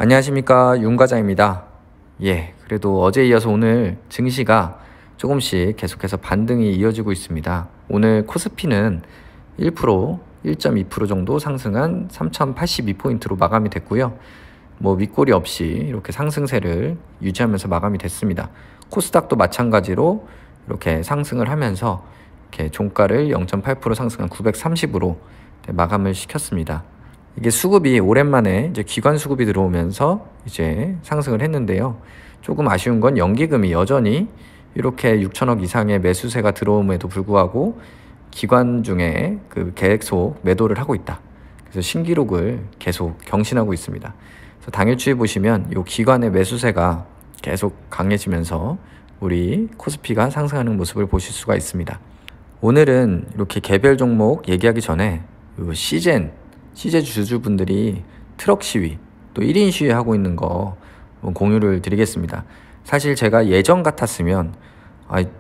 안녕하십니까, 윤과장입니다. 그래도 어제 이어서 오늘 증시가 조금씩 계속해서 반등이 이어지고 있습니다. 오늘 코스피는 1%, 1.2% 정도 상승한 3082포인트로 마감이 됐고요. 윗꼬리 없이 이렇게 상승세를 유지하면서 마감이 됐습니다. 코스닥도 마찬가지로 이렇게 상승을 하면서 이렇게 종가를 0.8% 상승한 930으로 마감을 시켰습니다. 이게 수급이 오랜만에 이제 기관 수급이 들어오면서 이제 상승을 했는데요. 조금 아쉬운 건 연기금이 여전히 이렇게 6천억 이상의 매수세가 들어옴에도 불구하고 기관 중에 계속 매도를 하고 있다. 그래서 신기록을 계속 경신하고 있습니다. 그래서 당일 추이 보시면 이 기관의 매수세가 계속 강해지면서 우리 코스피가 상승하는 모습을 보실 수가 있습니다. 오늘은 이렇게 개별 종목 얘기하기 전에 CJ 주주분들이 트럭 시위, 또 1인 시위하고 있는 거 공유를 드리겠습니다. 사실 제가 예전 같았으면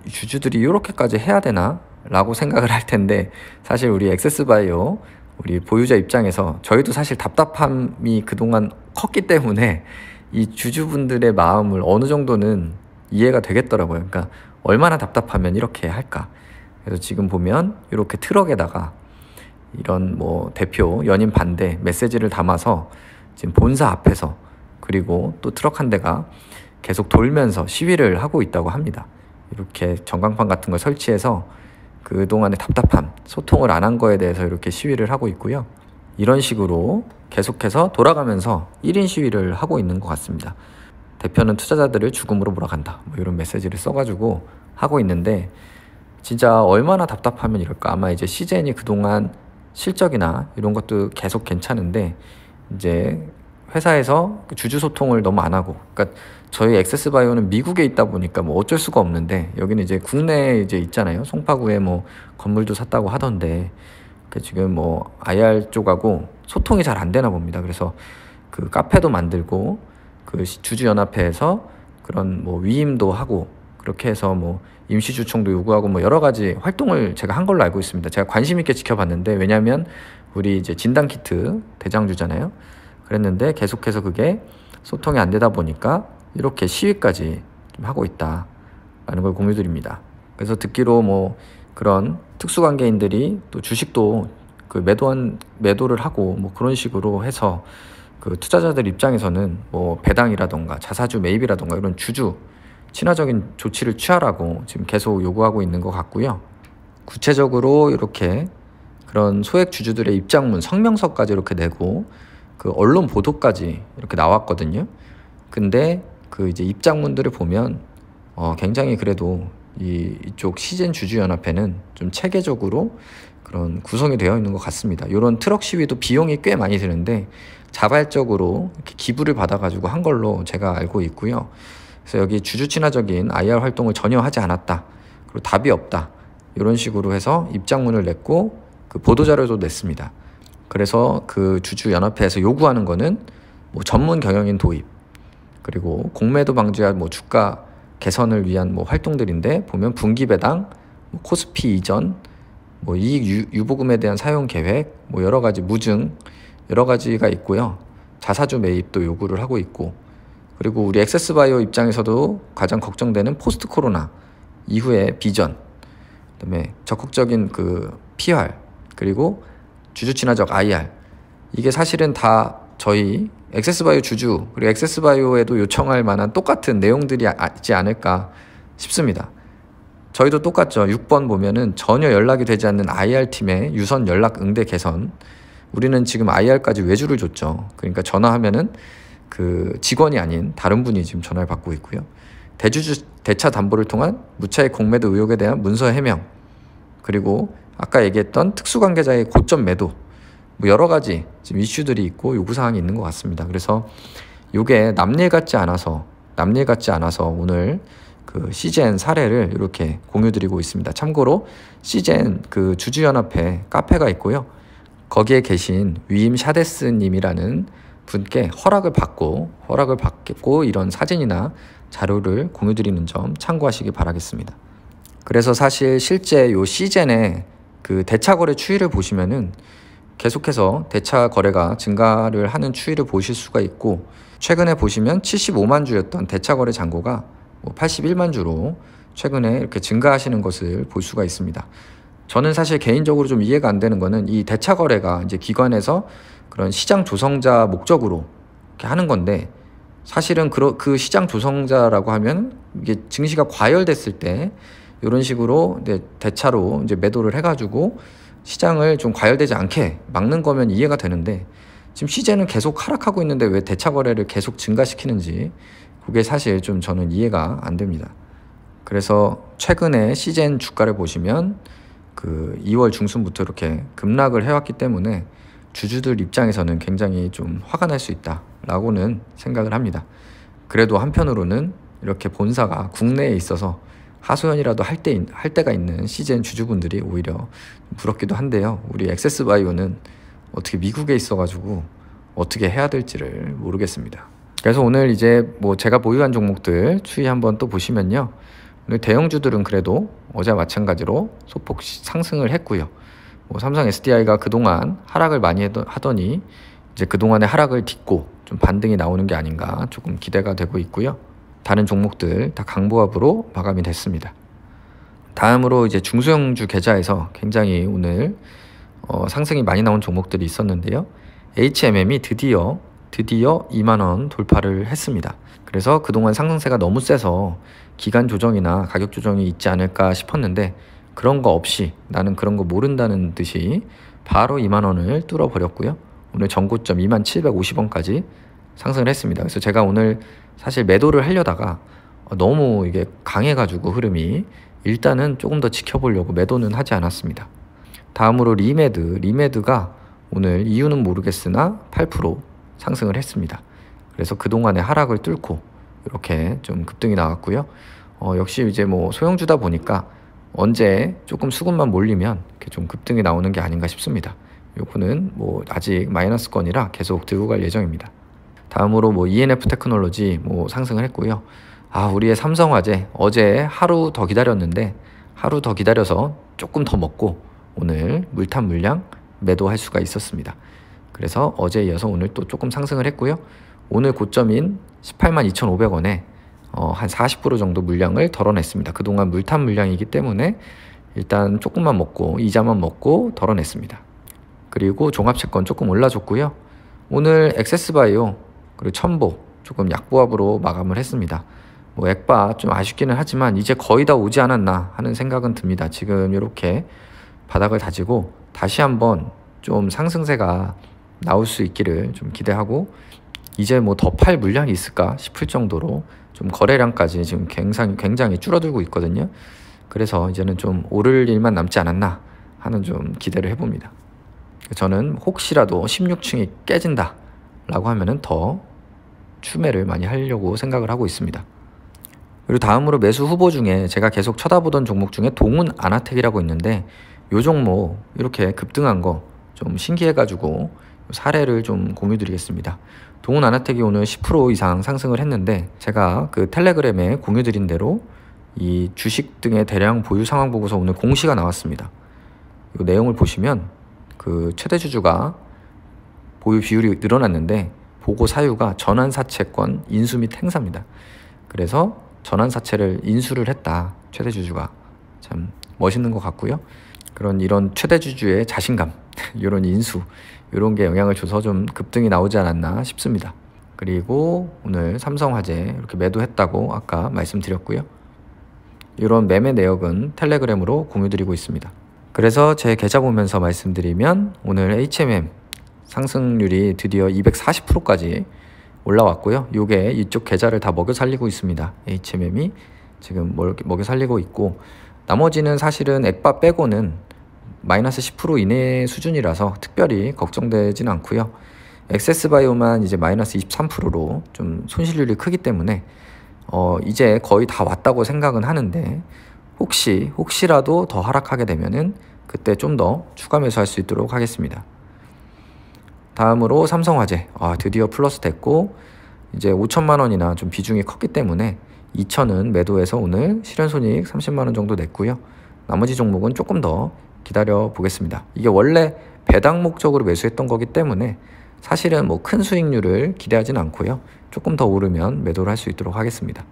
주주들이 이렇게까지 해야 되나? 라고 생각을 할 텐데, 사실 우리 액세스바이오 우리 보유자 입장에서 저희도 사실 답답함이 그동안 컸기 때문에 이 주주분들의 마음을 어느 정도는 이해가 되겠더라고요. 그러니까 얼마나 답답하면 이렇게 할까? 그래서 지금 보면 이렇게 트럭에다가 이런 대표 연임 반대 메시지를 담아서 지금 본사 앞에서, 그리고 또 트럭 한 대가 계속 돌면서 시위를 하고 있다고 합니다. 이렇게 전광판 같은 걸 설치해서 그동안의 답답함, 소통을 안 한 거에 대해서 이렇게 시위를 하고 있고요. 이런 식으로 계속해서 돌아가면서 1인 시위를 하고 있는 것 같습니다. 대표는 투자자들을 죽음으로 몰아간다, 이런 메시지를 써가지고 하고 있는데, 진짜 얼마나 답답하면 이럴까. 아마 이제 CJN이 그동안 실적이나 이런 것도 계속 괜찮은데, 이제 회사에서 주주 소통을 너무 안 하고, 그러니까 저희 액세스바이오는 미국에 있다 보니까 어쩔 수가 없는데, 여기는 이제 국내에 이제 있잖아요. 송파구에 건물도 샀다고 하던데, 지금 IR 쪽하고 소통이 잘 안 되나 봅니다. 그래서 그 카페도 만들고, 그 주주연합회에서 그런 위임도 하고, 그렇게 해서 임시주총도 요구하고 여러 가지 활동을 제가 한 걸로 알고 있습니다. 제가 관심 있게 지켜봤는데, 왜냐하면 우리 이제 진단키트 대장주잖아요. 그랬는데 계속해서 그게 소통이 안 되다 보니까 이렇게 시위까지 좀 하고 있다라는 걸 공유드립니다. 그래서 듣기로 그런 특수관계인들이 또 주식도 매도를 하고 그런 식으로 해서 그 투자자들 입장에서는 배당이라던가 자사주 매입이라던가 이런 주주 친화적인 조치를 취하라고 지금 계속 요구하고 있는 것 같고요. 구체적으로 이렇게 그런 소액 주주들의 입장문, 성명서까지 이렇게 내고 그 언론 보도까지 이렇게 나왔거든요. 근데 그 이제 입장문들을 보면 굉장히 그래도 이쪽 CJN 주주연합회는 좀 체계적으로 그런 구성이 되어 있는 것 같습니다. 이런 트럭 시위도 비용이 꽤 많이 드는데 자발적으로 이렇게 기부를 받아가지고 한 걸로 제가 알고 있고요. 그래서 여기 주주 친화적인 IR 활동을 전혀 하지 않았다, 그리고 답이 없다, 이런 식으로 해서 입장문을 냈고 그 보도자료도 냈습니다. 그래서 그 주주연합회에서 요구하는 거는 전문 경영인 도입, 그리고 공매도 방지와 주가 개선을 위한 활동들인데, 보면 분기배당, 코스피 이전, 이익 유보금에 대한 사용 계획, 여러 가지 무증, 여러 가지가 있고요. 자사주 매입도 요구를 하고 있고, 그리고 우리 액세스바이오 입장에서도 가장 걱정되는 포스트 코로나 이후의 비전, 그다음에 적극적인 그 PR, 그리고 주주 친화적 IR, 이게 사실은 다 저희 액세스바이오 주주 그리고 액세스바이오에도 요청할 만한 똑같은 내용들이 있지 않을까 싶습니다. 저희도 똑같죠. 6번 보면은 전혀 연락이 되지 않는 IR팀의 유선 연락 응대 개선. 우리는 지금 IR까지 외주를 줬죠. 그러니까 전화하면은 그 직원이 아닌 다른 분이 지금 전화를 받고 있고요. 대주주 대차 담보를 통한 무차익 공매도 의혹에 대한 문서 해명, 그리고 아까 얘기했던 특수관계자의 고점 매도, 여러 가지 지금 이슈들이 있고 요구사항이 있는 것 같습니다. 그래서 이게 남일 같지 않아서 오늘 그 CJN 사례를 이렇게 공유드리고 있습니다. 참고로 CJN 그 주주연합회 카페가 있고요. 거기에 계신 위임 샤데스님이라는 분께 허락을 받고 이런 사진이나 자료를 공유드리는 점 참고하시기 바라겠습니다. 그래서 사실 실제 요 CJN의 그 대차 거래 추이를 보시면은 계속해서 대차 거래가 증가를 하는 추이를 보실 수가 있고, 최근에 보시면 75만 주였던 대차거래 잔고가 81만 주로 최근에 이렇게 증가하시는 것을 볼 수가 있습니다. 저는 사실 개인적으로 좀 이해가 안 되는 거는 이 대차거래가 이제 기관에서 그런 시장 조성자 목적으로 이렇게 하는 건데, 사실은 그 시장 조성자라고 하면 이게 증시가 과열됐을 때 이런 식으로 대차로 이제 매도를 해가지고 시장을 좀 과열되지 않게 막는 거면 이해가 되는데, 지금 시제는 계속 하락하고 있는데 왜 대차 거래를 계속 증가시키는지 그게 사실 좀 저는 이해가 안 됩니다. 그래서 최근에 시젠 주가를 보시면 그 2월 중순부터 이렇게 급락을 해왔기 때문에 주주들 입장에서는 굉장히 좀 화가 날 수 있다라고는 생각을 합니다. 그래도 한편으로는 이렇게 본사가 국내에 있어서 하소연이라도 할 때가 있는 시젠 주주분들이 오히려 부럽기도 한데요. 우리 액세스바이오는 어떻게 미국에 있어가지고 어떻게 해야 될지를 모르겠습니다. 그래서 오늘 이제 제가 보유한 종목들 추이 한번 또 보시면요. 오늘 대형주들은 그래도 어제와 마찬가지로 소폭 상승을 했고요. 삼성 SDI가 그동안 하락을 많이 하더니 이제 그동안의 하락을 딛고 좀 반등이 나오는 게 아닌가 조금 기대가 되고 있고요. 다른 종목들 다 강보합으로 마감이 됐습니다. 다음으로 이제 중소형주 계좌에서 굉장히 오늘 상승이 많이 나온 종목들이 있었는데요. HMM이 드디어 2만원 돌파를 했습니다. 그래서 그동안 상승세가 너무 세서 기간 조정이나 가격 조정이 있지 않을까 싶었는데, 그런 거 없이 나는 그런 거 모른다는 듯이 바로 2만원을 뚫어버렸고요. 오늘 전고점 2750원까지 상승을 했습니다. 그래서 제가 오늘 사실 매도를 하려다가 너무 이게 강해가지고 흐름이 일단은 조금 더 지켜보려고 매도는 하지 않았습니다. 다음으로 리메드가 오늘 이유는 모르겠으나 8% 상승을 했습니다. 그래서 그동안의 하락을 뚫고 이렇게 좀 급등이 나왔고요. 역시 이제 소형주다 보니까 언제 조금 수급만 몰리면 이렇게 좀 급등이 나오는 게 아닌가 싶습니다. 요거는 아직 마이너스권이라 계속 들고 갈 예정입니다. 다음으로 ENF 테크놀로지 상승을 했고요. 우리의 삼성화재 어제 하루 더 기다렸는데, 하루 더 기다려서 조금 더 먹고 오늘 물탄 물량 매도할 수가 있었습니다. 그래서 어제에 이어서 오늘 또 조금 상승을 했고요. 오늘 고점인 182,500원에 한 40% 정도 물량을 덜어냈습니다. 그동안 물탄 물량이기 때문에 일단 조금만 먹고 이자만 먹고 덜어냈습니다. 그리고 종합채권 조금 올라줬고요. 오늘 액세스바이오 그리고 첨보 조금 약보합으로 마감을 했습니다. 액바 좀 아쉽기는 하지만 이제 거의 다 오지 않았나 하는 생각은 듭니다. 지금 이렇게 바닥을 다지고 다시 한번 좀 상승세가 나올 수 있기를 좀 기대하고, 이제 더 팔 물량이 있을까 싶을 정도로 좀 거래량까지 지금 굉장히 줄어들고 있거든요. 그래서 이제는 좀 오를 일만 남지 않았나 하는 좀 기대를 해봅니다. 저는 혹시라도 16층이 깨진다 라고 하면은 더 추매를 많이 하려고 생각을 하고 있습니다. 그리고 다음으로 매수 후보 중에 제가 계속 쳐다보던 종목 중에 동훈 아나텍이라고 있는데, 요 종목 이렇게 급등한 거 좀 신기해가지고 사례를 좀 공유 드리겠습니다. 동훈 아나텍이 오늘 10% 이상 상승을 했는데, 제가 그 텔레그램에 공유 드린 대로 이 주식 등의 대량 보유 상황 보고서 오늘 공시가 나왔습니다. 이 내용을 보시면 그 최대 주주가 보유 비율이 늘어났는데 보고 사유가 전환사채권 인수 및 행사입니다. 그래서 전환사채를 인수를 했다, 최대 주주가. 참 멋있는 것 같고요. 이런 최대 주주의 자신감, 이런 인수, 이런 게 영향을 줘서 좀 급등이 나오지 않았나 싶습니다. 그리고 오늘 삼성화재 이렇게 매도했다고 아까 말씀드렸고요. 이런 매매 내역은 텔레그램으로 공유드리고 있습니다. 그래서 제 계좌 보면서 말씀드리면 오늘 HMM 상승률이 드디어 240%까지 올라왔고요. 요게 이쪽 계좌를 다 먹여 살리고 있습니다. HMM이 지금 먹여 살리고 있고, 나머지는 사실은 액바 빼고는 마이너스 10% 이내 수준이라서 특별히 걱정되진 않고요. 액세스바이오만 이제 마이너스 23%로 좀 손실률이 크기 때문에 이제 거의 다 왔다고 생각은 하는데, 혹시라도 더 하락하게 되면은 그때 좀 더 추가 매수할 수 있도록 하겠습니다. 다음으로 삼성화재 드디어 플러스 됐고, 이제 5천만 원이나 좀 비중이 컸기 때문에 2천은 매도해서 오늘 실현손익 30만 원 정도 냈고요. 나머지 종목은 조금 더 기다려 보겠습니다. 이게 원래 배당 목적으로 매수했던 거기 때문에 사실은 뭐 큰 수익률을 기대하진 않고요. 조금 더 오르면 매도를 할 수 있도록 하겠습니다.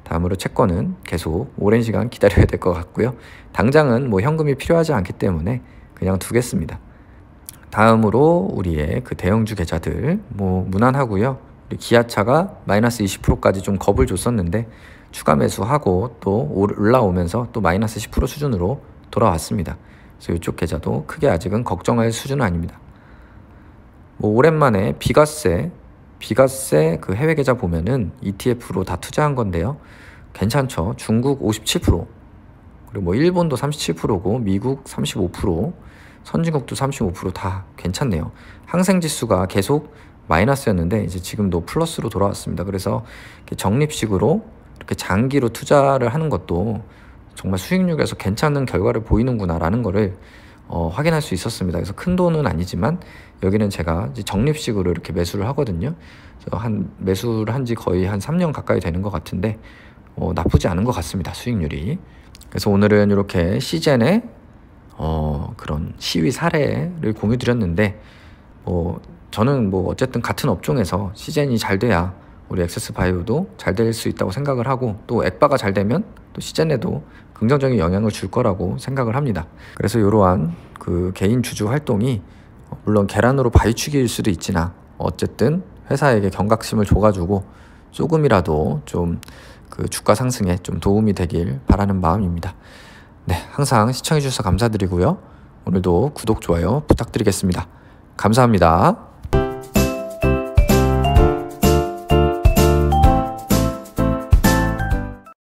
다음으로 채권은 계속 오랜 시간 기다려야 될 것 같고요. 당장은 뭐 현금이 필요하지 않기 때문에 그냥 두겠습니다. 다음으로 우리의 그 대형주 계좌들 뭐 무난하고요. 우리 기아차가 마이너스 20%까지 좀 겁을 줬었는데 추가 매수하고 또 올라오면서 또 마이너스 10% 수준으로 돌아왔습니다. 그래서 이쪽 계좌도 크게 아직은 걱정할 수준은 아닙니다. 뭐 오랜만에 비과세 그 해외 계좌 보면은 ETF로 다 투자한 건데요. 괜찮죠. 중국 57%, 그리고 뭐 일본도 37%고 미국 35%, 선진국도 35%다 괜찮네요. 항생지수가 계속 마이너스였는데 이제 지금도 플러스로 돌아왔습니다. 그래서 이렇게 적립식으로 이렇게 장기로 투자를 하는 것도 정말 수익률에서 괜찮은 결과를 보이는구나라는 거를 확인할 수 있었습니다. 그래서 큰 돈은 아니지만 여기는 제가 이제 적립식으로 이렇게 매수를 하거든요. 매수를 한 지 거의 한 3년 가까이 되는 것 같은데 나쁘지 않은 것 같습니다. 수익률이. 그래서 오늘은 이렇게 시젠의 그런 시위 사례를 공유 드렸는데 저는 뭐 어쨌든 같은 업종에서 시젠이 잘 돼야 우리 액세스바이오도 잘 될 수 있다고 생각을 하고, 또 액바가 잘 되면 또 시젠에도 긍정적인 영향을 줄 거라고 생각을 합니다. 그래서 이러한 그 개인 주주 활동이 물론 계란으로 바위치기일 수도 있지나 어쨌든 회사에게 경각심을 줘가지고 조금이라도 좀 그 주가 상승에 좀 도움이 되길 바라는 마음입니다. 네, 항상 시청해 주셔서 감사드리고요. 오늘도 구독, 좋아요 부탁드리겠습니다. 감사합니다.